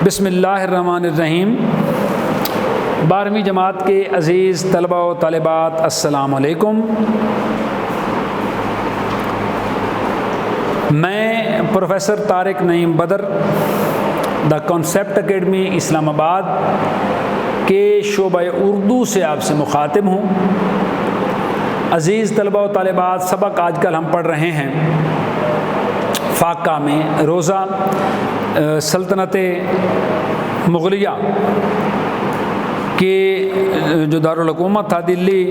बिस्मिल्लाहिर्रहमानिर्रहीम। 12वीं जमात के अज़ीज़ तलबा व तालिबात, अस्सलामु अलैकुम। मैं प्रोफेसर तारिक नईम बदर द कॉन्सेप्ट एकेडमी इस्लामाबाद के शोबा उर्दू से आपसे मुखातिब हूँ। अज़ीज़ तलबा व तालिबात, सबक आजकल हम पढ़ रहे हैं फ़ाक़ा में रोज़ा सल्तनत मुग़लिया के जो दारुल हुकूमत था दिल्ली,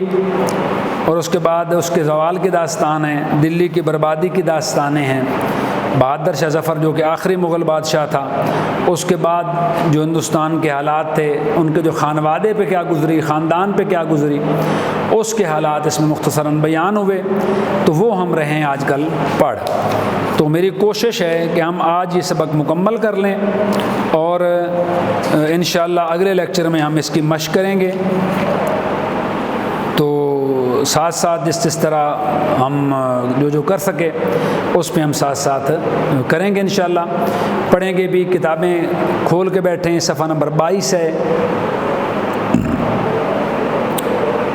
और उसके बाद उसके ज़वाल की दास्तान है, दिल्ली की बर्बादी की दास्तानें हैं। बहादुर शाह ज़फ़र जो कि आखिरी मुग़ल बादशाह था, उसके बाद जो हिंदुस्तान के हालात थे, उनके जो ख़ानवादे पे क्या गुज़री, ख़ानदान पे क्या गुज़री, उसके हालात इसमें मुख्तसरन बयान हुए। तो वो हम रहे हैं आजकल पढ़। तो मेरी कोशिश है कि हम आज ये सबक मुकम्मल कर लें और इंशाअल्लाह अगले लेक्चर में हम इसकी मशक़ करेंगे। तो साथ साथ जिस तरह हम जो कर सके उस पे हम साथ साथ करेंगे इंशाअल्लाह। पढ़ेंगे भी, किताबें खोल के बैठे हैं, सफ़ा नंबर 22 है।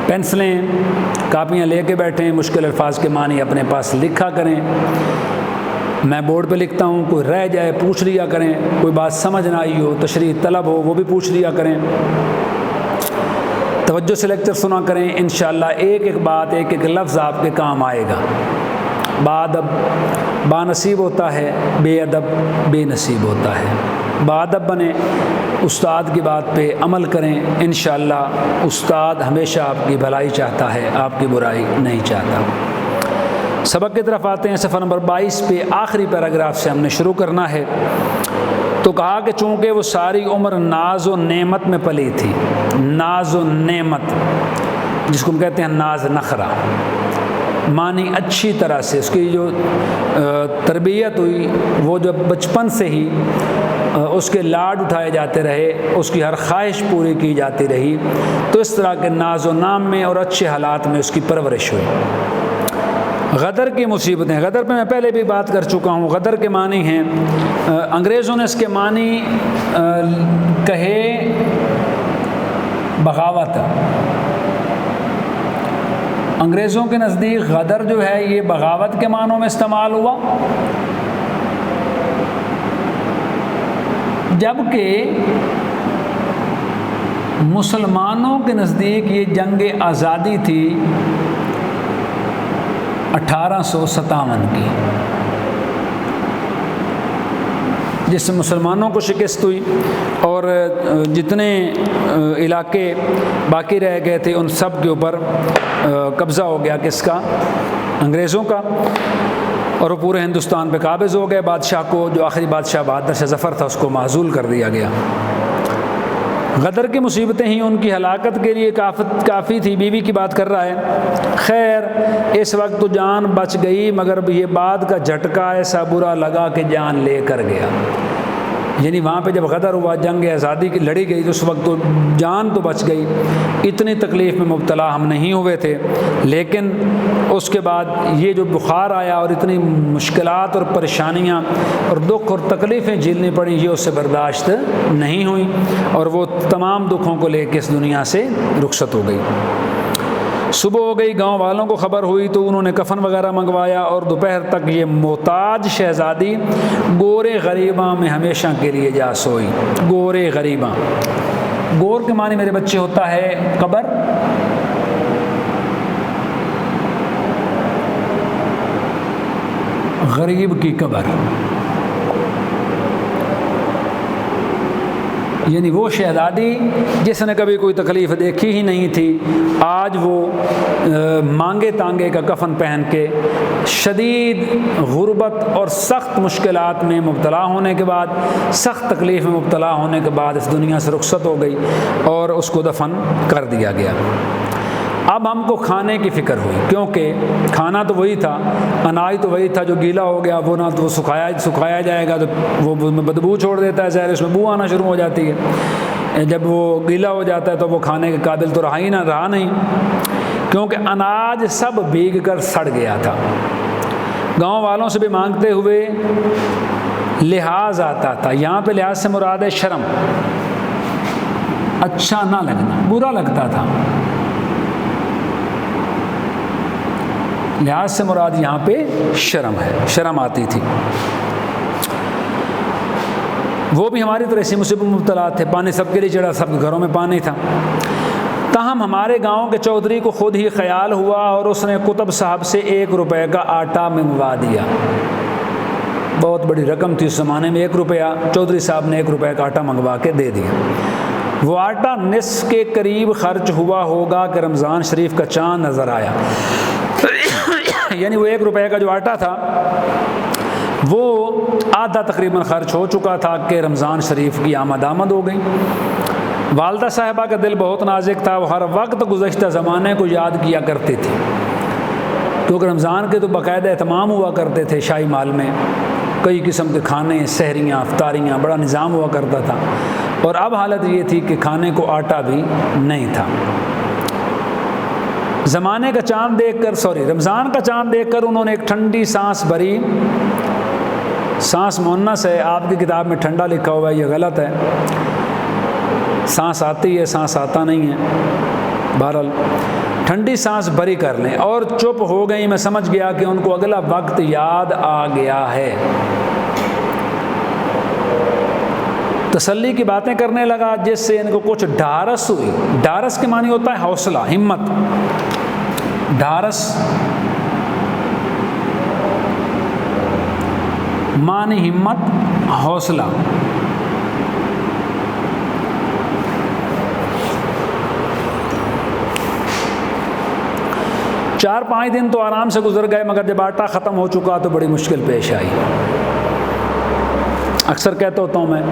पेंसिलें कापियाँ लेके बैठे हैं, मुश्किल अल्फाज के मानी अपने पास लिखा करें। मैं बोर्ड पे लिखता हूँ, कोई रह जाए पूछ लिया करें, कोई बात समझ ना आई हो, तशरीह तलब हो, वो भी पूछ लिया करें। तवज्जो से लेक्चर सुना करें। इंशाअल्लाह एक एक बात, एक एक लफ्ज़ आपके काम आएगा। बाअदब बानसीब होता है, बेअदब बेनसीब होता है। बाअदब बने, उस्ताद की बात पे अमल करें। इंशाअल्लाह उस्ताद हमेशा आपकी भलाई चाहता है, आपकी बुराई नहीं चाहता। सबक की तरफ आते हैं। सफ़ा नंबर 22 पे आखिरी पैराग्राफ से हमने शुरू करना है। तो कहा कि चूँकि वो सारी उम्र नाज व नेमत में पली थी, नाज व नेमत जिसको हम कहते हैं नाज नखरा, मानी अच्छी तरह से उसकी जो तरबियत हुई, वो जो बचपन से ही उसके लाड उठाए जाते रहे, उसकी हर ख्वाहिश पूरी की जाती रही, तो इस तरह के नाज व नाम में और अच्छे हालात में उसकी परवरिश हुई। गदर की मुसीबतें, गदर पे मैं पहले भी बात कर चुका हूँ। गदर के मानी हैं, अंग्रेज़ों ने इसके मानी कहे बगावत। अंग्रेज़ों के नज़दीक गदर जो है ये बगावत के मानों में इस्तेमाल हुआ, जबकि मुसलमानों के नज़दीक ये जंग आज़ादी थी 1857 की, जिससे मुसलमानों को शिकस्त हुई और जितने इलाके बाकी रह गए थे उन सब के ऊपर कब्ज़ा हो गया, किसका? अंग्रेज़ों का, और वो पूरे हिंदुस्तान पे काबिज़ हो गए। बादशाह को, जो आखिरी बादशाह बहादुर शाह ज़फ़र था, उसको माज़ूल कर दिया गया। गदर की मुसीबतें ही उनकी हलाकत के लिए काफ़ी थी। बीवी की बात कर रहा है। खैर इस वक्त तो जान बच गई, मगर ये बाद का झटका ऐसा बुरा लगा कि जान ले कर गया। यानी वहाँ पे जब गदर हुआ, जंग आज़ादी की लड़ी गई, तो उस वक्त तो जान तो बच गई। इतनी तकलीफ़ में मुब्तला हम नहीं हुए थे, लेकिन उसके बाद ये जो बुखार आया और इतनी मुश्किलात और परेशानियाँ और दुख और तकलीफ़ें झेलनी पड़ी, ये उससे बर्दाश्त नहीं हुई और वो तमाम दुखों को लेकर इस दुनिया से रुखसत हो गई। सुबह हो गई, गांव वालों को खबर हुई तो उन्होंने कफन वगैरह मंगवाया और दोपहर तक ये मोहताज शहज़ादी गोरे गरीबा में हमेशा के लिए जा सोई। गोरे गरीबा, गोर के माने मेरे बच्चे होता है कब्र, गरीब की कब्र, यानी वो शहज़ादी जिसने कभी कोई तकलीफ़ देखी ही नहीं थी, आज वो मांगे तांगे का कफन पहन के शदीद गुर्बत और सख्त मुश्किलात में मुब्तला होने के बाद, सख्त तकलीफ़ में मुब्तला होने के बाद इस दुनिया से रुखसत हो गई और उसको दफन कर दिया गया। अब हमको खाने की फ़िक्र हुई, क्योंकि खाना तो वही था, अनाज तो वही था, जो गीला हो गया वो ना तो वो सुखाया जाएगा तो वो बदबू छोड़ देता है, ज़ाहिर उसमें बू आना शुरू हो जाती है। जब वो गीला हो जाता है तो वो खाने के काबिल तो रहा नहीं, क्योंकि अनाज सब भीग कर सड़ गया था। गांव वालों से भी मांगते हुए लिहाज आता था। यहाँ पे लिहाज से मुराद है शर्म, अच्छा ना लगना, बुरा लगता था। लिहाज से मुराद यहाँ पे शर्म है, शर्म आती थी। वो भी हमारी तरह से मुसीबत में मुब्तला थे, पानी सबके लिए चढ़ा, सब घरों में पानी था। ताहम हमारे गांव के चौधरी को खुद ही ख्याल हुआ और उसने कुतुब साहब से 1 रुपये का आटा मंगवा दिया। बहुत बड़ी रकम थी उस ज़माने में, 1 रुपया। चौधरी साहब ने 1 रुपये का आटा मंगवा के दे दिया। वो आटा निस्फ के करीब खर्च हुआ होगा कि रमज़ान शरीफ का चाँद नज़र आया। यानी वो 1 रुपये का जो आटा था वो आधा तकरीबन खर्च हो चुका था कि रमज़ान शरीफ की आमद हो गई। वालदा साहिबा का दिल बहुत नाजुक था, वो हर वक्त गुज़श्ता ज़माने को याद किया करती थी, क्योंकि रमज़ान के तो बाकायदा एहतमाम हुआ करते थे शाही माल में, कई किस्म के खाने, सहरियाँ, अफ्तारियाँ, बड़ा निज़ाम हुआ करता था। और अब हालत ये थी कि खाने को आटा भी नहीं था। ज़माने का चाँद देखकर रमज़ान का चाँद देखकर उन्होंने एक ठंडी सांस भरी। सांस मुन्नस है, आपकी किताब में ठंडा लिखा हुआ है, ये गलत है। सांस आती है, सांस आता नहीं है। बहरहाल ठंडी सांस भरी कर लें और चुप हो गई। मैं समझ गया कि उनको अगला वक्त याद आ गया है। तसल्ली की बातें करने लगा जिससे इनको कुछ ढारस हुई। ढारस के मानी होता है हौसला, हिम्मत। ढारस मानी हिम्मत, हौसला। चार 5 दिन तो आराम से गुजर गए, मगर जब आटा ख़त्म हो चुका तो बड़ी मुश्किल पेश आई। अक्सर कहता होता हूँ मैं,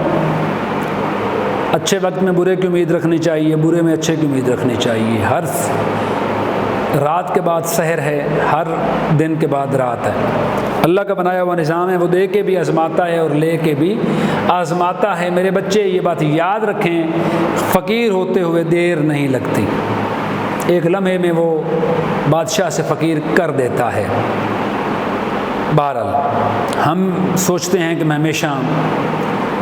अच्छे वक्त में बुरे की उम्मीद रखनी चाहिए, बुरे में अच्छे की उम्मीद रखनी चाहिए। हर रात के बाद सहर है, हर दिन के बाद रात है। अल्लाह का बनाया हुआ निज़ाम है, वो दे के भी आज़माता है और ले के भी आज़माता है। मेरे बच्चे ये बात याद रखें, फ़कीर होते हुए देर नहीं लगती। एक लम्हे में वो बादशाह से फ़कीर कर देता है। बहरहाल हम सोचते हैं कि मैं हमेशा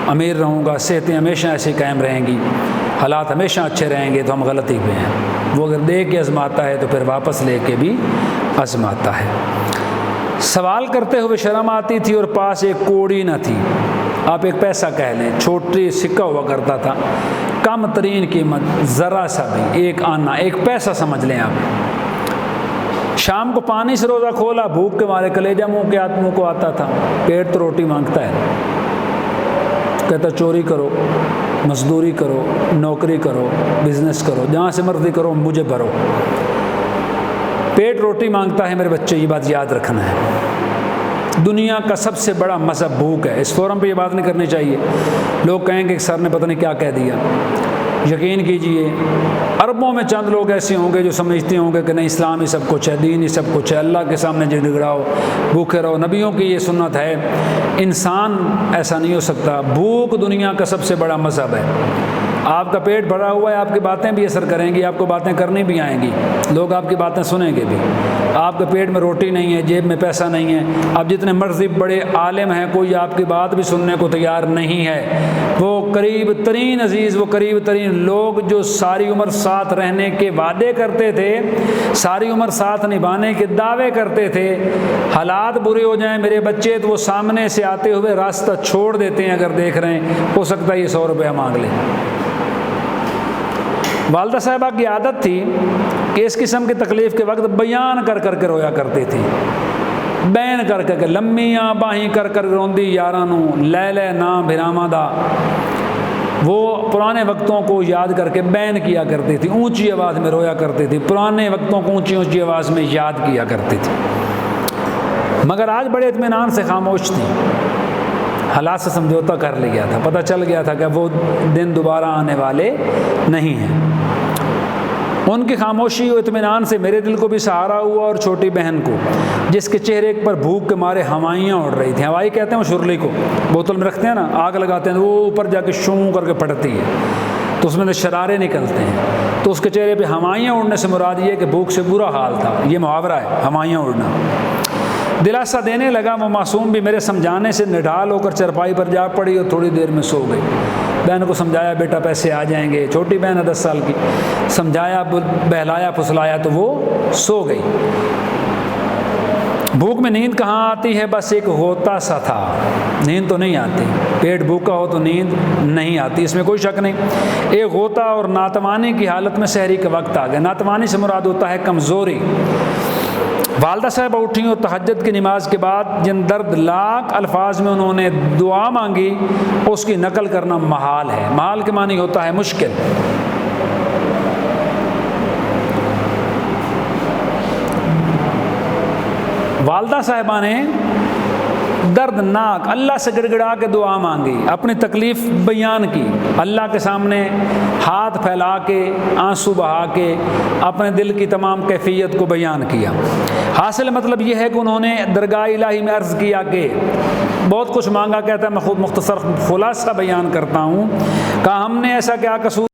अमीर रहूँगा, सेहतें हमेशा ऐसी कायम रहेंगी, हालात हमेशा अच्छे रहेंगे, तो हम गलती पे हैं। वो अगर दे के आज़माता है तो फिर वापस ले के भी आज़माता है। सवाल करते हुए शर्म आती थी और पास एक कौड़ी न थी। आप एक पैसा कह लें, छोटी सिक्का हुआ करता था, कम तरीन कीमत, ज़रा सा भी, एक आना, एक पैसा समझ लें आप। शाम को पानी से रोज़ा खोला, भूख के मारे कलेजा मुँह को आता था। पेट तो रोटी मांगता है, कहता चोरी करो, मजदूरी करो, नौकरी करो, बिजनेस करो, जहाँ से मर्जी करो, मुझे भरो। पेट रोटी मांगता है मेरे बच्चे, ये बात याद रखना है। दुनिया का सबसे बड़ा मज़हब भूख है। इस फोरम पे ये बात नहीं करनी चाहिए। लोग कहेंगे कि सर ने पता नहीं क्या कह दिया। यकीन कीजिए, अरबों में चंद लोग ऐसे होंगे जो समझते होंगे कि नहीं, इस्लाम ही सब कुछ है, दीन ही सब कुछ है, अल्लाह के सामने गिड़गिड़ाओ, भूखे रहो। नबियों की ये सुन्नत है, इंसान ऐसा नहीं हो सकता। भूख दुनिया का सबसे बड़ा मज़हब है। आपका पेट भरा हुआ है, आपकी बातें भी असर करेंगी, आपको बातें करनी भी आएंगी, लोग आपकी बातें सुनेंगे भी। आपके पेट में रोटी नहीं है, जेब में पैसा नहीं है, आप जितने मर्जी बड़े आलिम हैं, कोई आपकी बात भी सुनने को तैयार नहीं है। वो करीब तरीन अजीज़, वो करीब तरीन लोग जो सारी उम्र साथ रहने के वादे करते थे, सारी उम्र साथ निभाने के दावे करते थे, हालात बुरे हो जाएं मेरे बच्चे तो वो सामने से आते हुए रास्ता छोड़ देते हैं। अगर देख रहे हैं, हो सकता है ये 100 रुपया मांग लें। वालदा साहिबा की आदत थी कि इस किस्म की तकलीफ़ के वक्त बयान कर कर के रोया करती थी। बैन कर कर के लम्मियाँ बाहीं कर कर रोंदी यारां नू लै लै ना भिरावां दा। वो पुराने वक्तों को याद करके बैन किया करती थी, ऊंची आवाज़ में रोया करती थी, पुराने वक्तों को ऊंची ऊंची आवाज़ में याद किया करती थी। मगर आज बड़े इत्मीनान से खामोश थी, हालात से समझौता कर लिया था, पता चल गया था कि वो दिन दोबारा आने वाले नहीं हैं। उनकी खामोशी और इत्मीनान से मेरे दिल को भी सहारा हुआ और छोटी बहन को, जिसके चेहरे पर भूख के मारे हवाइयाँ उड़ रही थी। हवाई कहते हैं वो शुरली को, बोतल में रखते हैं ना, आग लगाते हैं तो वो ऊपर जाके शूं करके फटती है, तो उसमें से शरारे निकलते हैं। तो उसके चेहरे पे हवाइयाँ उड़ने से मुराद ये कि भूख से बुरा हाल था। ये मुहावरा है, हवाइयाँ उड़ना। दिलासा देने लगा। वो मासूम भी मेरे समझाने से निढाल होकर चरपाई पर जा पड़ी और थोड़ी देर में सो गई। बहन को समझाया बेटा पैसे आ जाएंगे, छोटी बहन है 10 साल की, समझाया बहलाया फुसलाया तो वो सो गई। भूख में नींद कहाँ आती है, बस एक होता सा था, नींद तो नहीं आती। पेट भूखा हो तो नींद नहीं आती, इसमें कोई शक नहीं। एक होता और नातवानी की हालत में सहरी का वक्त आ गया। नातवानी से मुराद होता है कमज़ोरी। वालदा साहब उठी और तहज्जुद की नमाज के बाद जिन दर्दनाक अल्फाज में उन्होंने दुआ मांगी उसकी नकल करना महाल है। महाल के मानी होता है मुश्किल। वालदा साहिबा ने दर्दनाक अल्लाह से गिड़गिड़ा के दुआ मांगी, अपनी तकलीफ़ बयान की, अल्लाह के सामने हाथ फैला के आंसू बहा के अपने दिल की तमाम कैफियत को बयान किया। हासिल मतलब यह है कि उन्होंने दरगाह इलाही में अर्ज़ किया कि बहुत कुछ मांगा। कहता है मैं खुद मुख्तसर खुलासा बयान करता हूँ। कहा हमने ऐसा क्या कसूर